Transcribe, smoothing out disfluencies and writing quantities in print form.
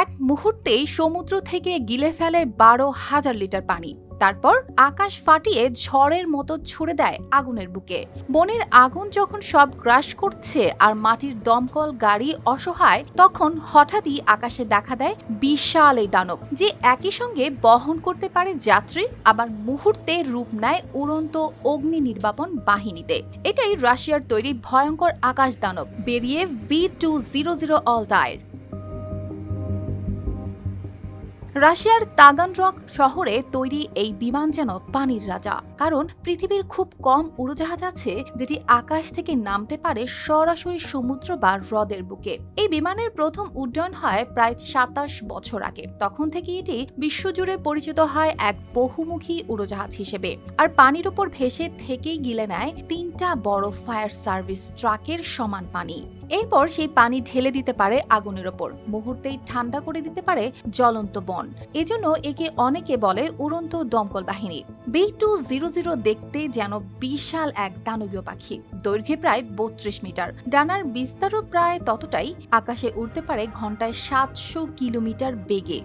এক মুহূর্তেই সমুদ্র থেকে গিলে ফেলে ১২,০০০ লিটার পানি। তারপর আকাশ ফাটিয়ে ঝড়ের মতো ছুড়ে দেয় আগুনের বুকে। বনের আগুন যখন সব গ্রাস করছে আর মাটির দমকল গাড়ি অসহায়, তখন হঠাৎই আকাশে দেখা দেয় বিশাল এই দানব, যে একই সঙ্গে বহন করতে পারে যাত্রী, আবার মুহূর্তে রূপ নেয় উড়ন্ত অগ্নি নির্বাপন বাহিনীতে। এটাই রাশিয়ার তৈরি ভয়ঙ্কর আকাশ দানব বেরিয়ে V200 অলটাইর। রাশিয়ার তাগানরগ শহরে তৈরি এই বিমান যেন পানির রাজা, কারণ পৃথিবীর খুব কম উড়োজাহাজ আছে যেটি আকাশ থেকে নামতে পারে সরাসরি সমুদ্র বা হ্রদের বুকে। এই বিমানের প্রথম উড্ডয়ন হয় প্রায় ২৭ বছর আগে। তখন থেকে এটি বিশ্বজুড়ে পরিচিত হয় এক বহুমুখী উড়োজাহাজ হিসেবে, আর পানির উপর ভেসে থেকেই গিলে নেয় ৩টা বড় ফায়ার সার্ভিস ট্রাকের সমান পানি। এরপর সেই পানি ঢেলে দিতে পারে আগুনের ওপর, মুহূর্তেই ঠান্ডা করে দিতে পারে জ্বলন্ত বন। এজন্য একে অনেকে বলে উড়ন্ত দমকল বাহিনী। V200 দেখতে যেন বিশাল এক দানবীয় পাখি, দৈর্ঘ্যে প্রায় ৩২ মিটার, ডানার বিস্তারও প্রায় ততটাই। আকাশে উড়তে পারে ঘন্টায় ৭০০ কিলোমিটার বেগে।